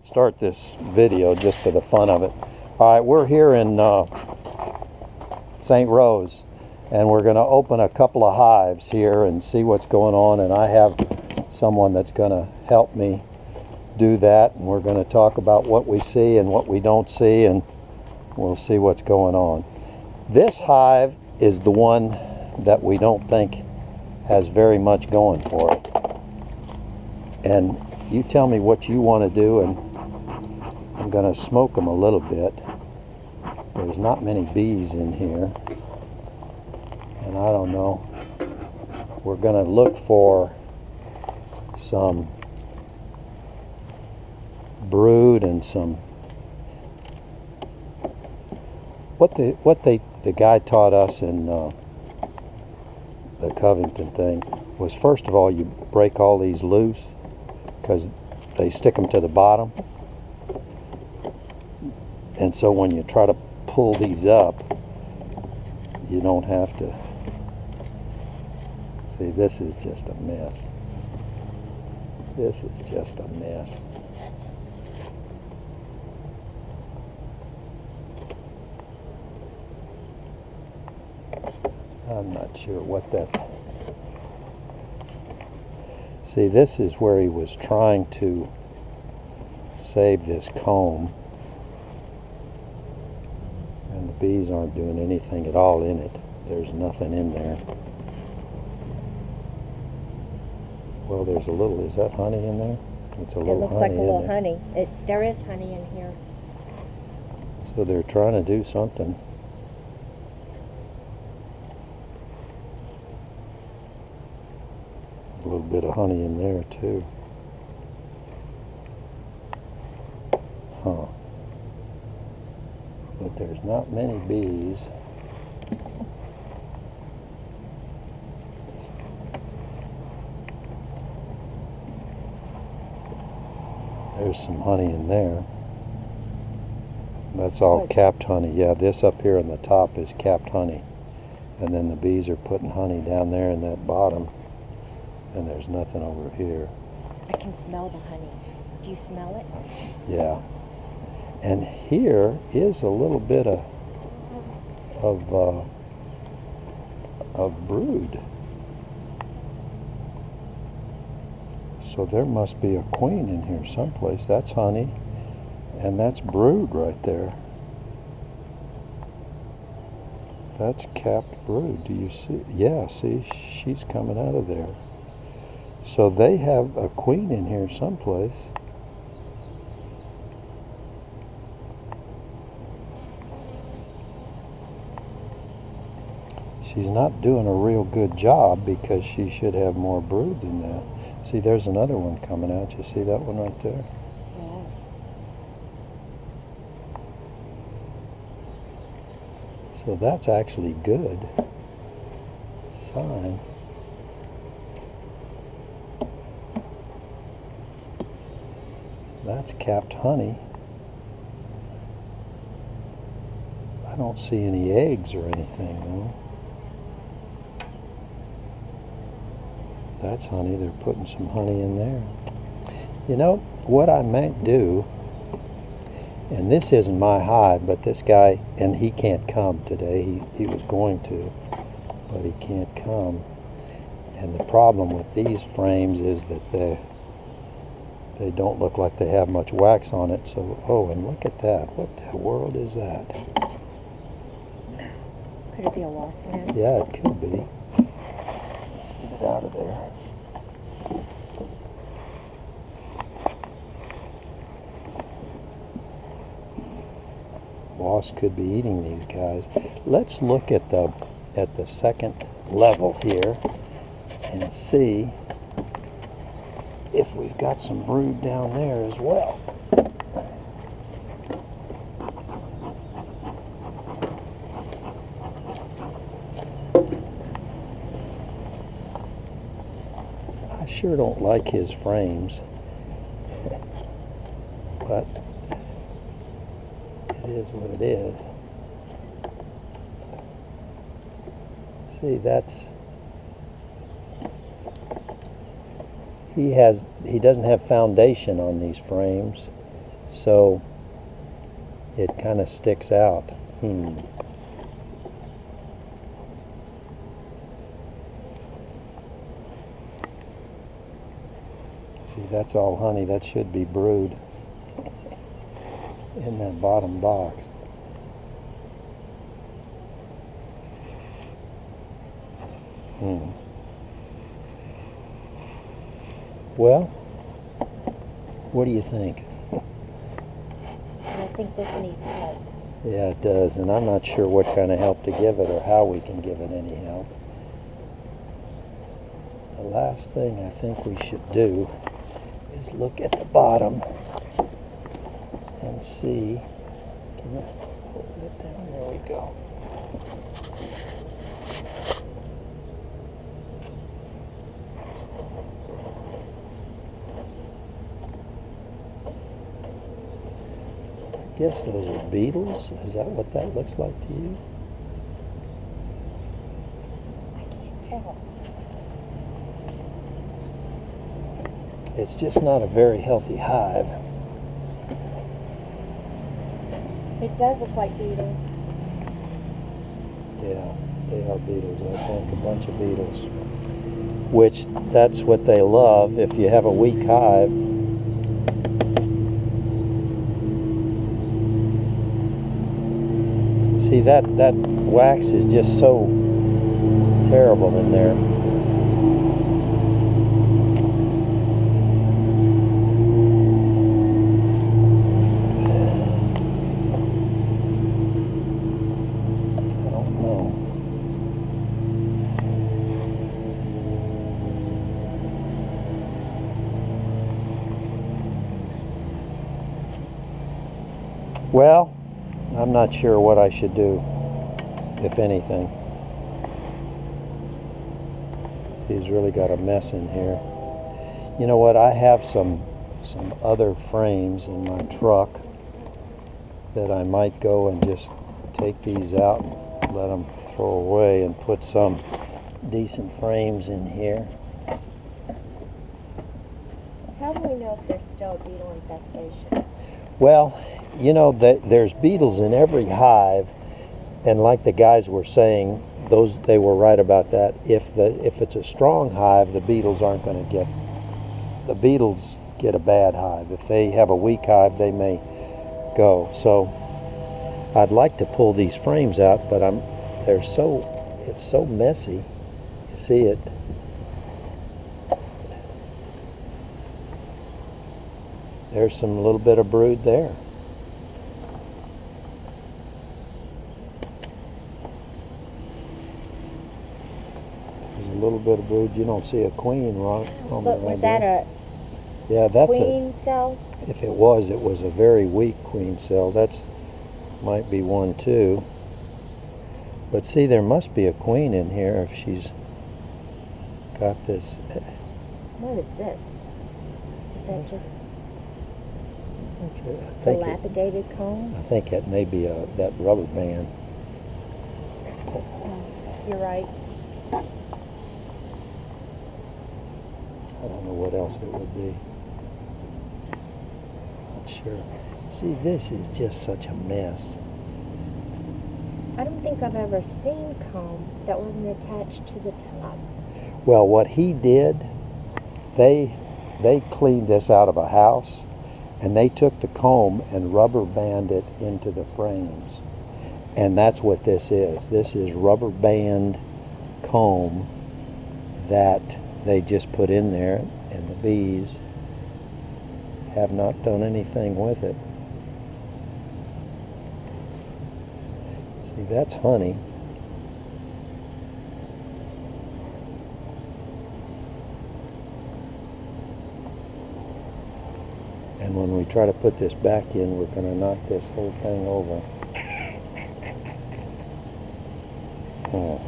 start this video just for the fun of it. All right, we're here in St. Rose, and we're going to open a couple of hives here and see what's going on, and I have someone that's going to help me do that, and we're going to talk about what we see and what we don't see, and we'll see what's going on. This hive is the one that we don't think has very much going for it. And you tell me what you want to do, and I'm going to smoke them a little bit. There's not many bees in here, and I don't know. We're going to look for some brood and some what the guy taught us in the Covington thing was, first of all, you break all these loose because they stick them to the bottom, and so when you try to pull these up, you don't have to. See, this is just a mess. This is just a mess. I'm not sure what that... See, this is where he was trying to save this comb, and the bees aren't doing anything at all in it. There's nothing in there. Well, there's a little, is that honey in there? It's a little honey. It looks like a little honey. There is honey in here. So they're trying to do something. A little bit of honey in there too. Huh. But there's not many bees. There's some honey in there. That's all capped honey. Yeah, this up here on the top is capped honey. And then the bees are putting honey down there in that bottom. And there's nothing over here. I can smell the honey. Do you smell it? Yeah. And here is a little bit of brood. So there must be a queen in here someplace. That's honey, and that's brood right there. That's capped brood. Do you see? Yeah, see, she's coming out of there. So they have a queen in here someplace. She's not doing a real good job because she should have more brood than that. See, there's another one coming out. You see that one right there? Yes. So that's actually good sign. That's capped honey. I don't see any eggs or anything though. That's honey. They're putting some honey in there. You know, what I might do, and this isn't my hive, but this guy, and he can't come today. He was going to, but he can't come. And the problem with these frames is that they don't look like they have much wax on it. So, oh, and look at that. What the world is that? Could it be a wasp nest? Yeah, it could be. Let's get it out of there. Wasps could be eating these guys. Let's look at the second level here and see if we've got some brood down there as well. I sure don't like his frames, but it is what it is. See, that's... He doesn't have foundation on these frames, so it kind of sticks out. See, that's all honey. That should be brood in that bottom box. Well, what do you think? I think this needs help. Yeah, it does, and I'm not sure what kind of help to give it or how we can give it any help. The last thing I think we should do is look at the bottom and see. Can I hold it down? There we go. I guess those are beetles. Is that what that looks like to you? I can't tell. It's just not a very healthy hive. It does look like beetles. Yeah, they are beetles, I think, a bunch of beetles. Which, that's what they love. If you have a weak hive, see, that wax is just so terrible in there. I don't know. Well, I'm not sure what I should do, if anything. He's really got a mess in here. You know what? I have some other frames in my truck that I might go and just take these out and let them throw away and put some decent frames in here. How do we know if there's still a beetle infestation? Well, you know, there's beetles in every hive, and like the guys were saying, they were right about that. If it's a strong hive, the beetles aren't going to get. The beetles get a bad hive. If they have a weak hive, they may go. So I'd like to pull these frames out, but it's so messy. You see it. There's some little bit of brood there. There's a little bit of brood. You don't see a queen, right? But was that a queen cell? If it was a very weak queen cell. That's might be one too. But see, there must be a queen in here if she's got this. What is this? Is that just I think dilapidated comb? I think it may be that rubber band. You're right. I don't know what else it would be. Not sure. See, this is just such a mess. I don't think I've ever seen comb that wasn't attached to the top. Well, what he did, they cleaned this out of a house, and they took the comb and rubber banded it into the frames. And that's what this is. This is rubber band comb that they just put in there, and the bees have not done anything with it. See, that's honey. And when we try to put this back in, we're going to knock this whole thing over. Oh.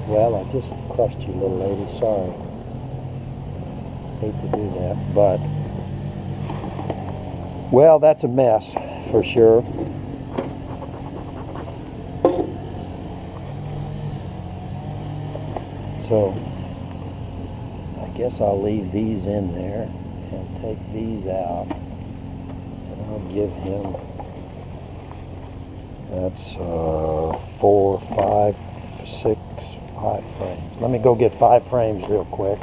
Well, I just crushed you, little lady. Sorry. Hate to do that, but... Well, that's a mess, for sure. So I guess I'll leave these in there and take these out. And I'll give him, that's 4, 5, 6, 5 frames. Let me go get 5 frames real quick.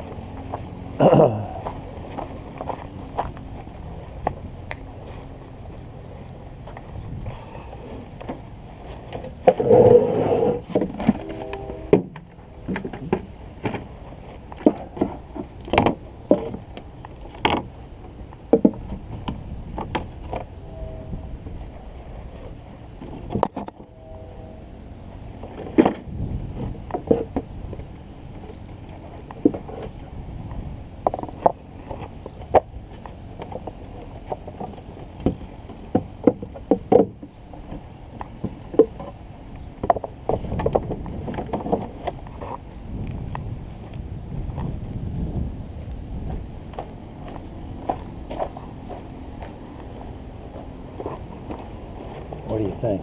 What do you think?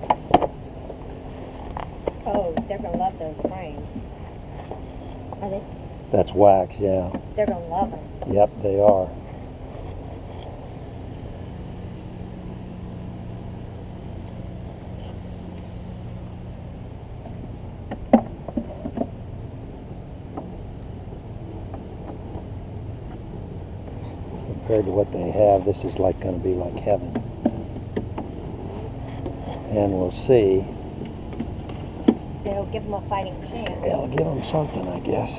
Oh, they're gonna love those frames. Are they? That's wax, yeah. They're gonna love them. Yep, they are. Compared to what they have, this is like going to be like heaven. And we'll see. It'll give them a fighting chance. It'll give them something, I guess.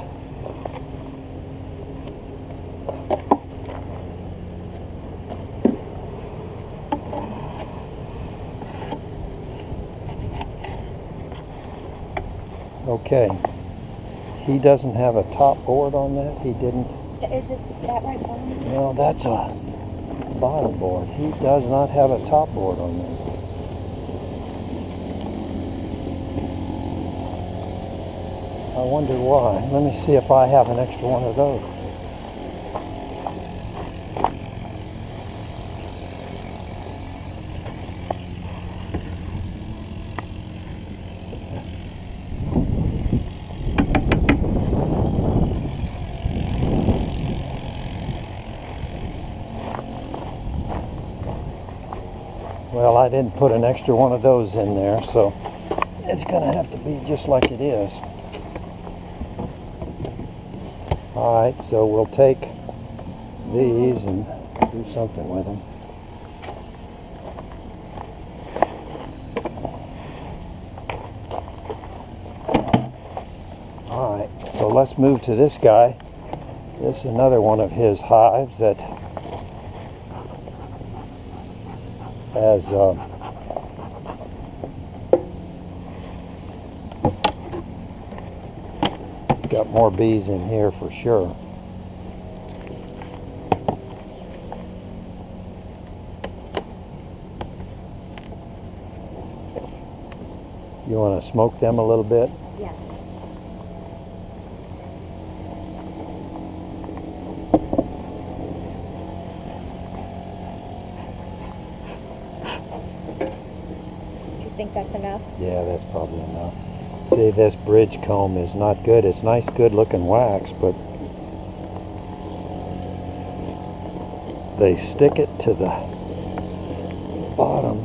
Okay. He doesn't have a top board on that. He didn't. Is it that right on? No, that's a bottom board. He does not have a top board on that. I wonder why. Let me see if I have an extra one of those. Well, I didn't put an extra one of those in there, so it's going to have to be just like it is. Alright, so we'll take these and do something with them. Alright, so let's move to this guy. This is another one of his hives that has got more bees in here for sure. You want to smoke them a little bit? Yes. You think that's enough? Yeah, that's probably enough. See, this bridge comb is not good. It's nice, good looking wax, but they stick it to the bottom.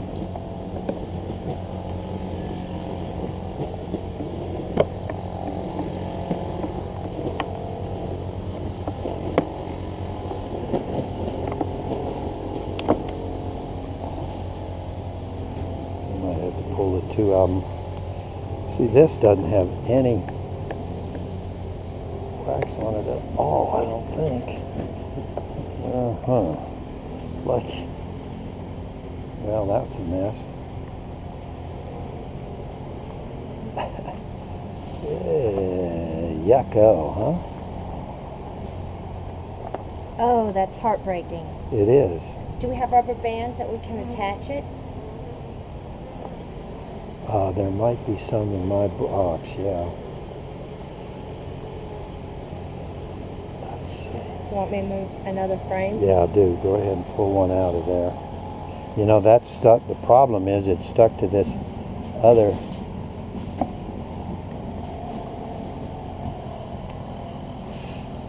You might have to pull the two of them. See, this doesn't have any wax on it at all, I don't think. Like, well, that's a mess. Yucko, huh? Oh, that's heartbreaking. It is. Do we have rubber bands that we can attach it? There might be some in my box, yeah. Let's see. Want me to move another frame? Yeah, I do. Go ahead and pull one out of there. You know, that's stuck. The problem is it's stuck to this other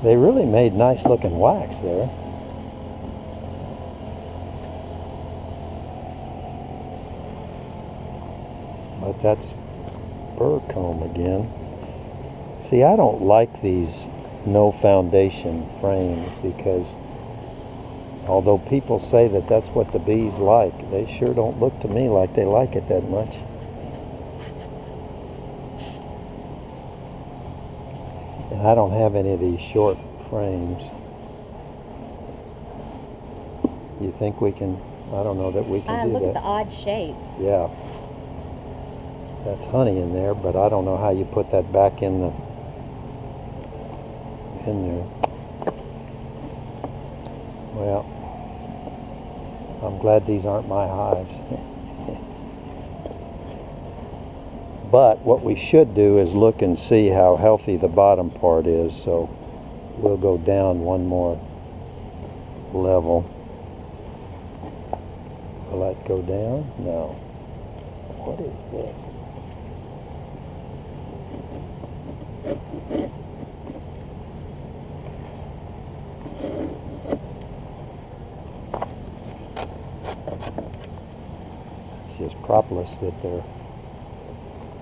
They really made nice looking wax there. But that's burr comb again. See, I don't like these no foundation frames because although people say that that's what the bees like, they sure don't look to me like they like it that much. And I don't have any of these short frames. You think we can, I don't know that we can do Look that. at the odd shape. Yeah. That's honey in there, but I don't know how you put that back in there. Well, I'm glad these aren't my hives. But what we should do is look and see how healthy the bottom part is, so we'll go down one more level. Will that go down? No. What is this? It's just propolis that they're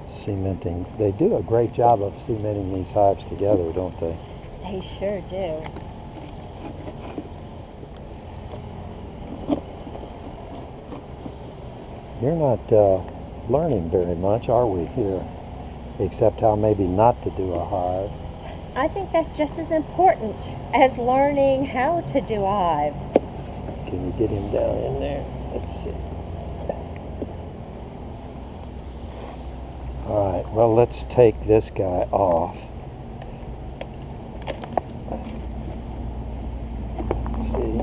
cementing. They do a great job of cementing these hives together, don't they? They sure do. You're not learning very much, are we, here? Except how maybe not to do a hive. I think that's just as important as learning how to do a hive. Can you get him down in there? Let's see. All right, well, let's take this guy off. Let's see.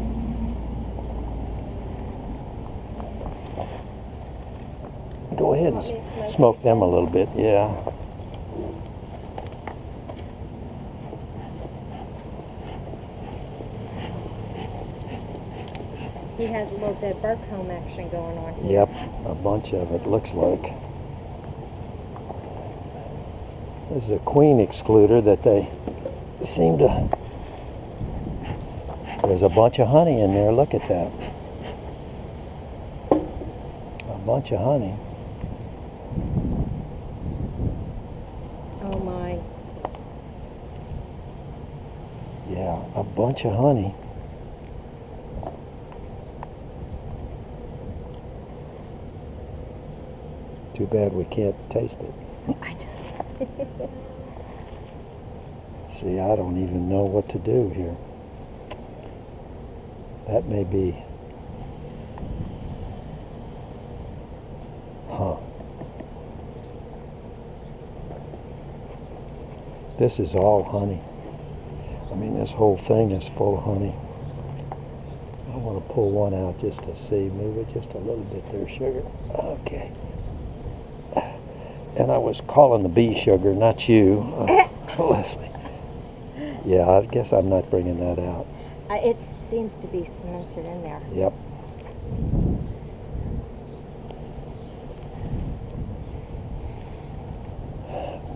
Go ahead and smoke them a little bit, yeah. He has a little bit of burr comb action going on here. Yep, a bunch of it looks like. This is a queen excluder that they seem to... There's a bunch of honey in there, look at that. A bunch of honey. Oh my. Yeah, a bunch of honey. Too bad we can't taste it. I don't. See, I don't even know what to do here. That may be... Huh. This is all honey. I mean, this whole thing is full of honey. I want to pull one out just to see. Move it just a little bit there, sugar. Okay. And I was calling the bee sugar, not you, Leslie. Yeah, I guess I'm not bringing that out. It seems to be cemented in there. Yep.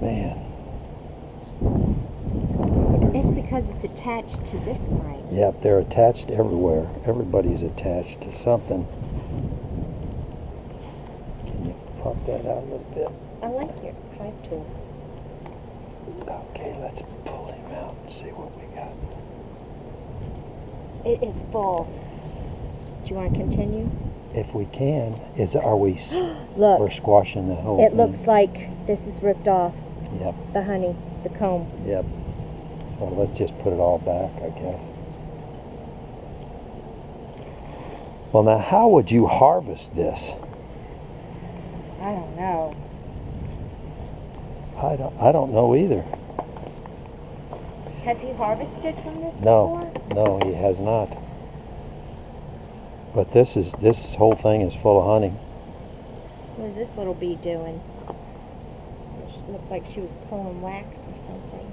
Man. It's because it's attached to this frame. Yep, they're attached everywhere. Everybody's attached to something. Can you pop that out a little bit? I like your hive tool. Okay, let's pull him out and see what we got. It is full. Do you want to continue? If we can, are we? Look. We're squashing the whole It thing. looks like this is ripped off. Yep. The honey, the comb. Yep. So let's just put it all back, I guess. Well, now, how would you harvest this? I don't know. I don't know either. Has he harvested from this No, before? no, he has not. But this whole thing is full of honey. What is this little bee doing? She looked like she was pulling wax or something.